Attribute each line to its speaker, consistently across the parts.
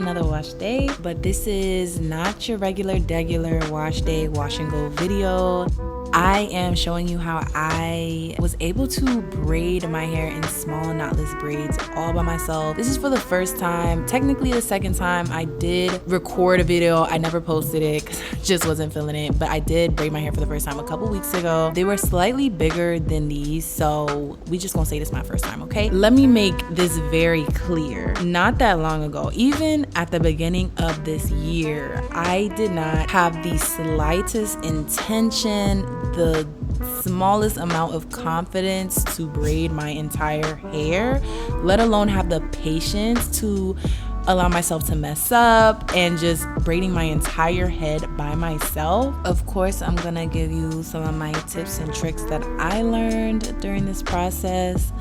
Speaker 1: another wash day, but this is not your regular wash day wash and go video. I am showing you how I was able to braid my hair in small knotless braids all by myself. This is for the first time, technically the second time. I did record a video. I never posted it because I just wasn't feeling it, but I did braid my hair for the first time a couple weeks ago. They were slightly bigger than these, so we just gonna say this is my first time, okay? Let me make this very clear. Not that long ago, even at the beginning of this year, I did not have the slightest intention, the smallest amount of confidence to braid my entire hair, let alone have the patience to allow myself to mess up and just braiding my entire head by myself. Of course, I'm gonna give you some of my tips and tricks that I learned during this process,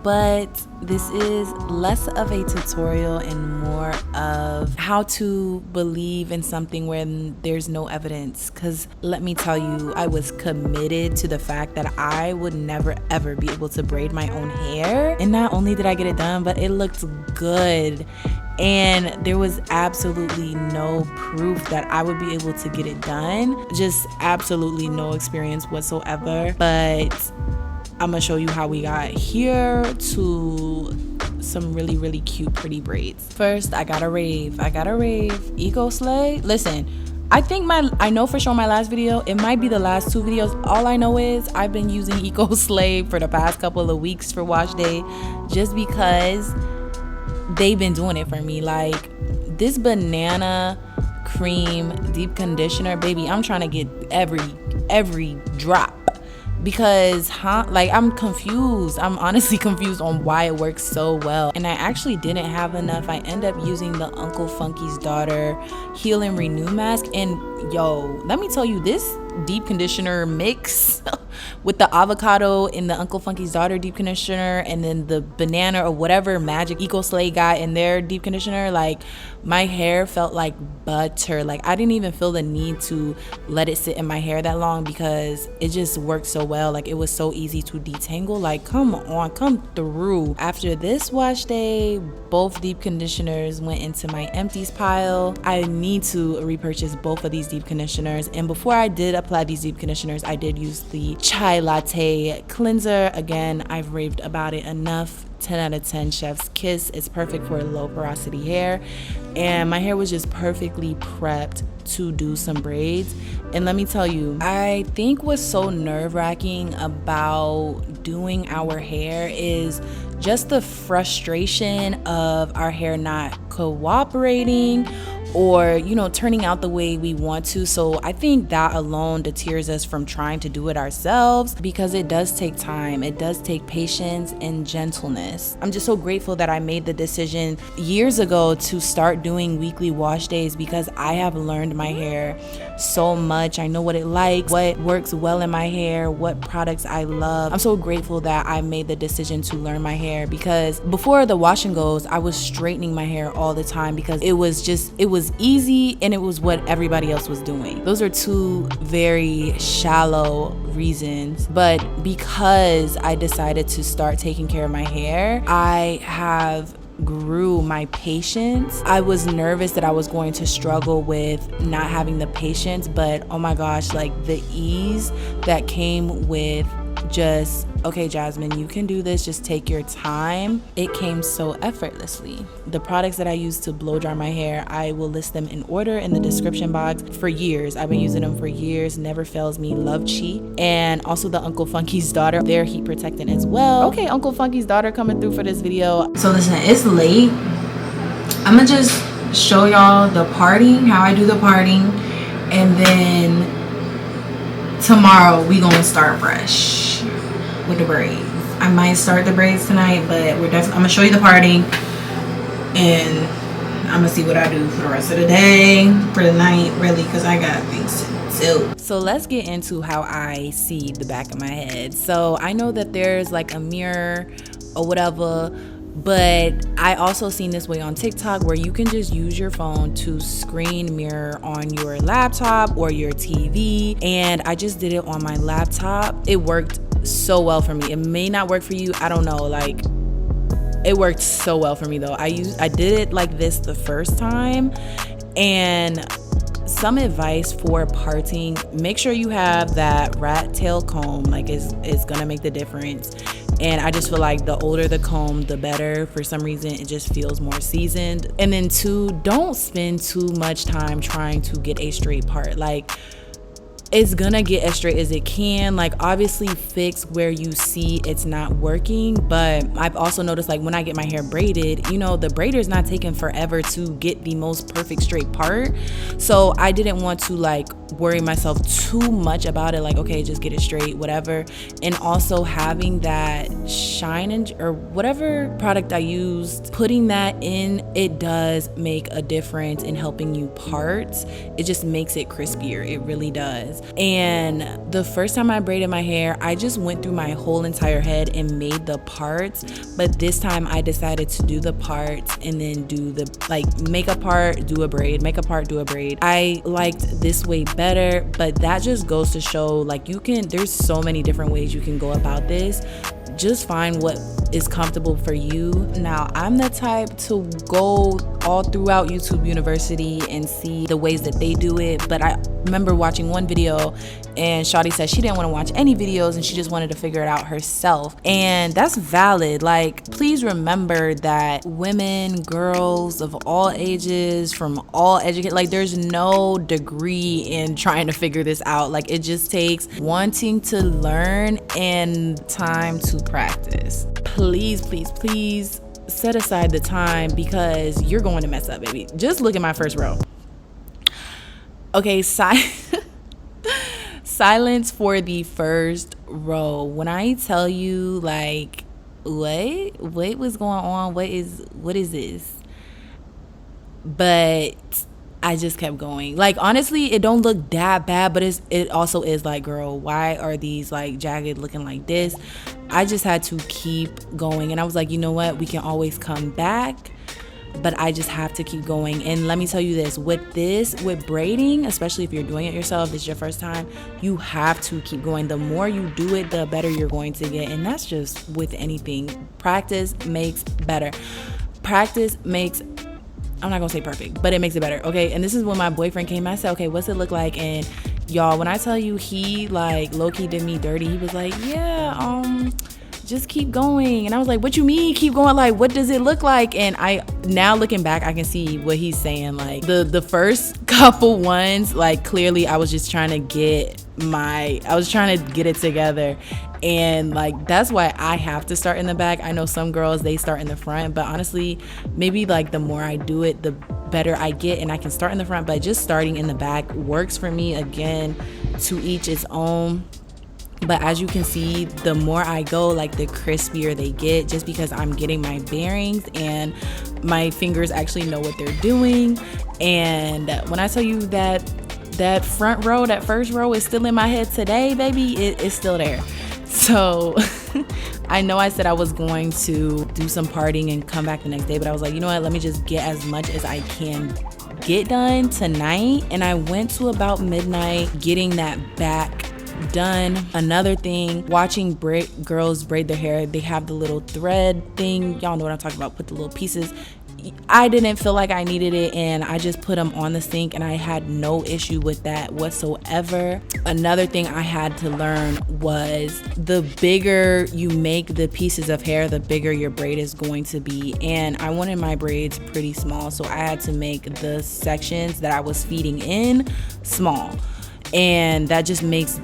Speaker 1: but this is less of a tutorial and more of how to believe in something when there's no evidence. Because let me tell you, I was committed to the fact that I would never ever be able to braid my own hair, and not only did I get it done, but it looked good. And there was absolutely no proof that I would be able to get it done. Just absolutely no experience whatsoever. But I'm gonna show you how we got here to some really, really cute, pretty braids. First, I got a rave 𝐔𝐄𝐃. Listen, I know for sure my last video, it might be the last two videos. All I know is I've been using 𝐔𝐄𝐃 for the past couple of weeks for wash day, just because they've been doing it for me. Like this banana cream deep conditioner, baby, I'm trying to get every drop, because I'm confused. I'm honestly confused on why it works so well. And I actually didn't have enough. I end up using the Uncle Funky's Daughter Heal and Renew mask, and yo, let me tell you, this deep conditioner mix with the avocado in the Uncle Funky's Daughter deep conditioner and then the banana or whatever magic 𝐔𝐄𝐃 got in their deep conditioner, like my hair felt like butter. Like I didn't even feel the need to let it sit in my hair that long because it just worked so well. Like it was so easy to detangle. Like come on, come through. After this wash day, both deep conditioners went into my empties pile. I need to repurchase both of these deep conditioners, and before I did apply these deep conditioners, I did use the chai latte cleanser. Again, I've raved about it enough. 10 out of 10 chef's kiss. It's perfect for low porosity hair, and my hair was just perfectly prepped to do some braids. And let me tell you, I think what's so nerve-wracking about doing our hair is just the frustration of our hair not cooperating or, you know, turning out the way we want to. So I think that alone deters us from trying to do it ourselves, because it does take time, it does take patience and gentleness. I'm just so grateful that I made the decision years ago to start doing weekly wash days, because I have learned my hair so much. I know what it likes, what works well in my hair, what products I love. I'm so grateful that I made the decision to learn my hair, because before the wash and goes, I was straightening my hair all the time because it was easy and it was what everybody else was doing. Those are two very shallow reasons, but because I decided to start taking care of my hair, I have grew my patience. I was nervous that I was going to struggle with not having the patience, but oh my gosh, like the ease that came with just, okay, Jasmine, you can do this, just take your time. It came so effortlessly. The products that I use to blow dry my hair, I will list them in order in the description box. For years, I've been using them for years, never fails me. Love 𝐿𝐿, and also the Uncle Funky's Daughter. They're heat protectant as well. Okay, Uncle Funky's Daughter coming through for this video. So listen, it's late. I'm gonna just show y'all the parting, how I do the parting, and then tomorrow we gonna start fresh with the braids. I might start the braids tonight, but I'm gonna show you the parting, and I'm gonna see what I do for the rest of the day, for the night, really, because I got things to do. So let's get into how I see the back of my head. So I know that there's like a mirror or whatever, but I also seen this way on TikTok where you can just use your phone to screen mirror on your laptop or your TV, and I just did it on my laptop. It worked so well for me. It may not work for you, I don't know, like It worked so well for me though. I did it like this the first time. And some advice for parting: make sure you have that rat tail comb. Like it's gonna make the difference. And I just feel like the older the comb, the better. For some reason, it just feels more seasoned. And then 2, don't spend too much time trying to get a straight part. Like, it's gonna get as straight as it can. Like, obviously fix where you see it's not working, but I've also noticed, like, when I get my hair braided, you know, the braider is not taking forever to get the most perfect straight part. So I didn't want to like worry myself too much about it, like, okay, just get it straight, whatever. And also having that shine or whatever product I used, putting that in, it does make a difference in helping you part. It just makes it crispier. It really does. And the first time I braided my hair, I just went through my whole entire head and made the parts. But this time I decided to do the parts and then do the, like, make a part, do a braid, make a part, do a braid. I liked this way better, but that just goes to show, like, there's so many different ways you can go about this. Just find what is comfortable for you. Now, I'm the type to go all throughout YouTube University and see the ways that they do it, but I remember watching one video and Shawty said she didn't want to watch any videos and she just wanted to figure it out herself. And that's valid. Like, please remember that women, girls of all ages, from all like, there's no degree in trying to figure this out. Like, it just takes wanting to learn and time to practice. Please, please, please set aside the time, because you're going to mess up, baby. Just look at my first row. Okay, silence for the first row. When I tell you, like, what was going on? What is this? But I just kept going. Like, honestly, it don't look that bad, but it also is like, girl, why are these like jagged looking like this? I just had to keep going. And I was like, you know what? We can always come back, but I just have to keep going. And let me tell you this, with braiding, especially if you're doing it yourself, this is your first time, you have to keep going. The more you do it, the better you're going to get. And that's just with anything. Practice makes better. Practice makes, I'm not gonna say perfect, but it makes it better, okay? And this is when my boyfriend came. I said, okay, what's it look like? And y'all, when I tell you, he like low-key did me dirty. He was like, yeah, just keep going. And I was like, what you mean keep going? Like, what does it look like? And now looking back, I can see what he's saying. Like, the first couple ones, like, clearly I was just trying to get it together. And like, that's why I have to start in the back. I know some girls, they start in the front, but honestly, maybe like the more I do it, the better I get, and I can start in the front. But just starting in the back works for me. Again, to each its own. But as you can see, the more I go, like, the crispier they get, just because I'm getting my bearings and my fingers actually know what they're doing. And when I tell you that front row, that first row is still in my head today, baby, it's still there. So I know I said I was going to do some partying and come back the next day, but I was like, you know what, let me just get as much as I can get done tonight. And I went to about midnight getting that back done. Another thing, watching girls braid their hair, they have the little thread thing. Y'all know what I'm talking about. Put the little pieces. I didn't feel like I needed it, and I just put them on the sink, and I had no issue with that whatsoever. Another thing I had to learn was, the bigger you make the pieces of hair, the bigger your braid is going to be. And I wanted my braids pretty small, so I had to make the sections that I was feeding in small. And that just makes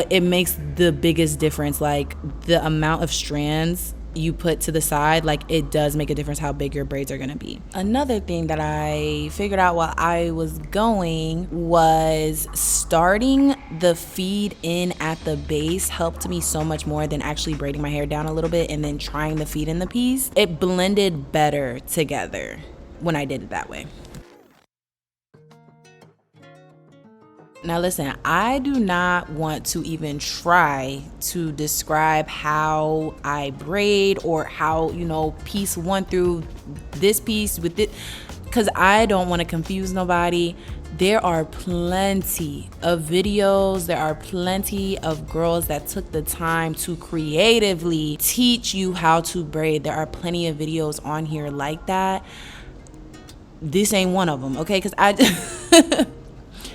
Speaker 1: it makes the biggest difference. Like, the amount of strands you put to the side, like, it does make a difference how big your braids are gonna be. Another thing that I figured out while I was going was starting the feed in at the base helped me so much more than actually braiding my hair down a little bit and then trying to feed in the piece. It blended better together when I did it that way. Now listen, I do not want to even try to describe how I braid or how, piece 1 through this piece with it, because I don't want to confuse nobody. There are plenty of videos, there are plenty of girls that took the time to creatively teach you how to braid. There are plenty of videos on here like that. This ain't one of them, okay? Because I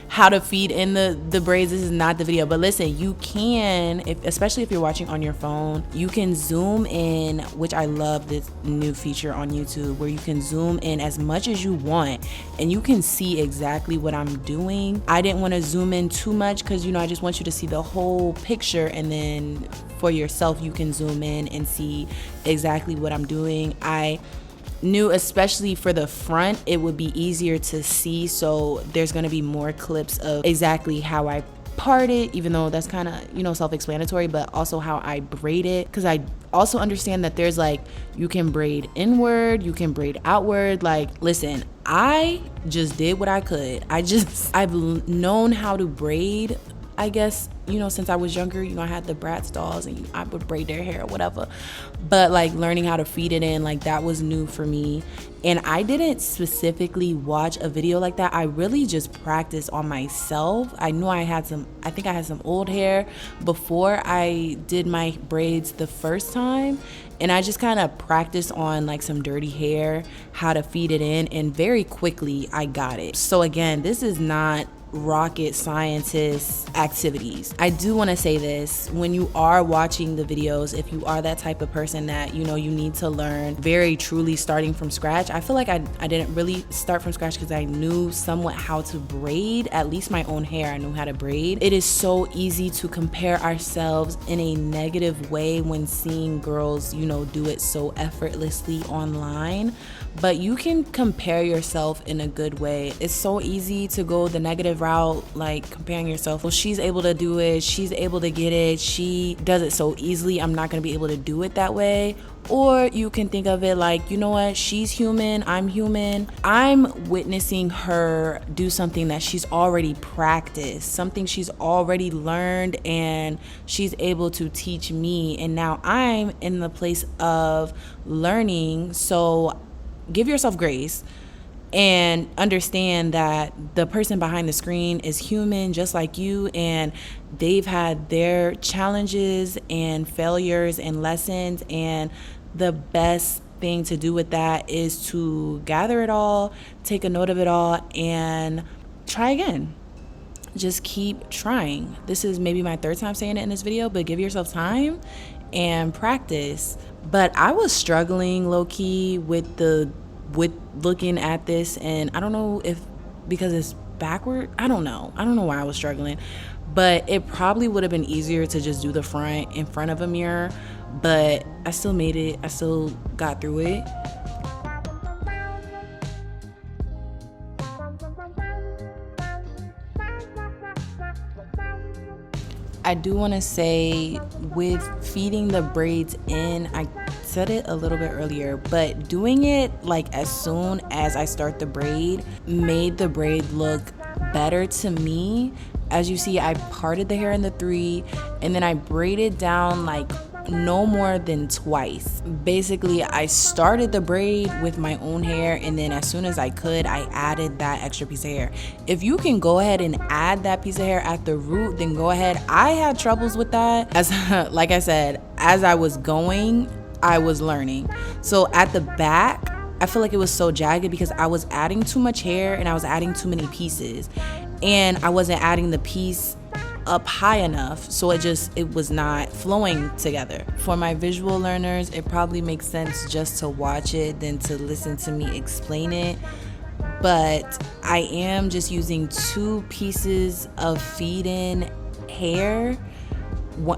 Speaker 1: how to feed in the braids, this is not the video. But listen, you can, especially if you're watching on your phone, you can zoom in, which I love this new feature on YouTube where you can zoom in as much as you want and you can see exactly what I'm doing. I didn't want to zoom in too much because, you know, I just want you to see the whole picture, and then for yourself you can zoom in and see exactly what I'm doing. I knew, especially for the front, it would be easier to see, so there's going to be more clips of exactly how I part it, even though that's kind of, you know, self-explanatory, but also how I braid it, because I also understand that there's like, you can braid inward, you can braid outward. Like, listen, I just did what I could. I've known how to braid, I guess, you know, since I was younger. You know, I had the Bratz dolls and I would braid their hair or whatever, but like learning how to feed it in, like that was new for me. And I didn't specifically watch a video like that. I really just practiced on myself. I knew I think I had some old hair before I did my braids the first time, and I just kind of practiced on like some dirty hair, how to feed it in, and very quickly I got it. So again, this is not rocket scientist activities. I do want to say this: when you are watching the videos, if you are that type of person that, you know, you need to learn very truly starting from scratch, I feel like I didn't really start from scratch because I knew somewhat how to braid, at least my own hair. I knew how to braid. It is so easy to compare ourselves in a negative way when seeing girls, you know, do it so effortlessly online, but you can compare yourself in a good way. It's so easy to go the negative route, like comparing yourself. Well, she's able to do it, she's able to get it, she does it so easily, I'm not going to be able to do it that way. Or you can think of it like, you know what, she's human, I'm human. I'm witnessing her do something that she's already practiced, something she's already learned, and she's able to teach me. And now I'm in the place of learning. So give yourself grace and understand that the person behind the screen is human just like you, and they've had their challenges and failures and lessons, and the best thing to do with that is to gather it all, take a note of it all, and try again. Just keep trying. This is maybe my third time saying it in this video, but give yourself time and practice. But I was struggling low-key with looking at this, and I don't know if because it's backward, I don't know why I was struggling, but it probably would have been easier to just do the front in front of a mirror, but I still made it. I still got through it. I do want to say, with feeding the braids in, I said it a little bit earlier, but doing it like as soon as I start the braid made the braid look better to me. As you see, I parted the hair in the 3, and then I braided down like no more than twice. Basically, I started the braid with my own hair, and then as soon as I could, I added that extra piece of hair. If you can go ahead and add that piece of hair at the root, then go ahead. I had troubles with that, as like I said, as I was going, I was learning. So at the back, I feel like it was so jagged because I was adding too much hair and I was adding too many pieces, and I wasn't adding the piece up high enough, so it was not flowing together. For my visual learners, it probably makes sense just to watch it than to listen to me explain it, but I am just using 2 pieces of feed-in hair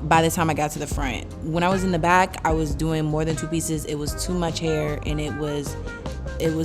Speaker 1: by the time I got to the front. When I was in the back, I was doing more than 2 pieces. It was too much hair and it was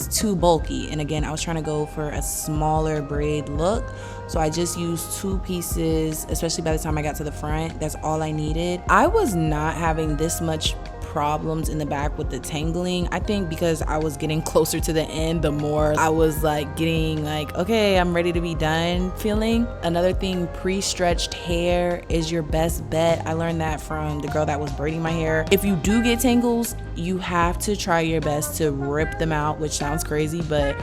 Speaker 1: too bulky, and again, I was trying to go for a smaller braid look, so I just used 2 pieces, especially by the time I got to the front. That's all I needed. I was not having this much problems in the back with the tangling. I think because I was getting closer to the end, the more I was like getting like, okay, I'm ready to be done feeling. Another thing, pre-stretched hair is your best bet. I learned that from the girl that was braiding my hair. If you do get tangles, you have to try your best to rip them out, which sounds crazy, but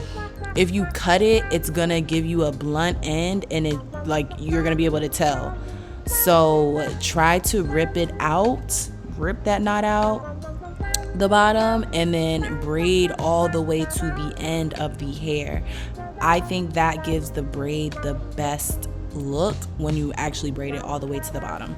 Speaker 1: If you cut it, it's gonna give you a blunt end, and it like you're gonna be able to tell. So try to rip it out, rip that knot out the bottom, and then braid all the way to the end of the hair. I think that gives the braid the best look when you actually braid it all the way to the bottom.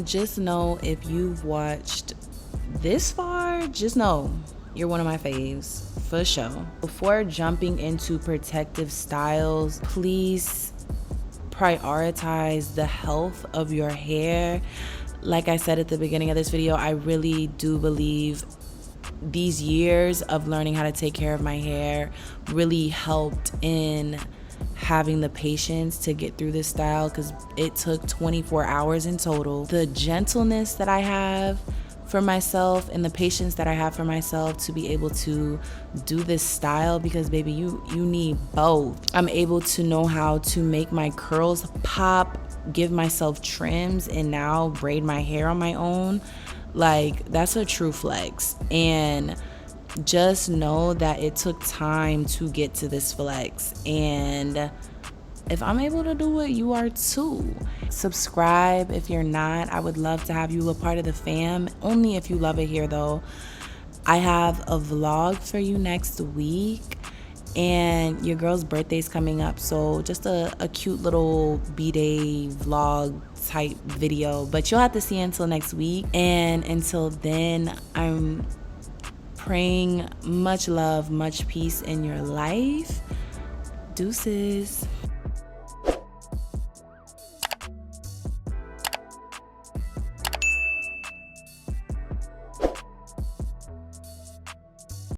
Speaker 1: Just know, if you've watched this far, just know you're one of my faves for sure. Before jumping into protective styles, please prioritize the health of your hair. Like I said at the beginning of this video, I really do believe these years of learning how to take care of my hair really helped in having the patience to get through this style, because it took 24 hours in total. The gentleness that I have for myself and the patience that I have for myself to be able to do this style, because baby, you need both. I'm able to know how to make my curls pop, give myself trims, and now braid my hair on my own. Like, that's a true flex. And just know that it took time to get to this flex, and if I'm able to do it, you are too. Subscribe if you're not. I would love to have you a part of the fam, only if you love it here though. I have a vlog for you next week, and your girl's birthday's coming up, so just a cute little b-day vlog type video, but you'll have to see until next week. And until then, I'm praying much love, much peace in your life. Deuces.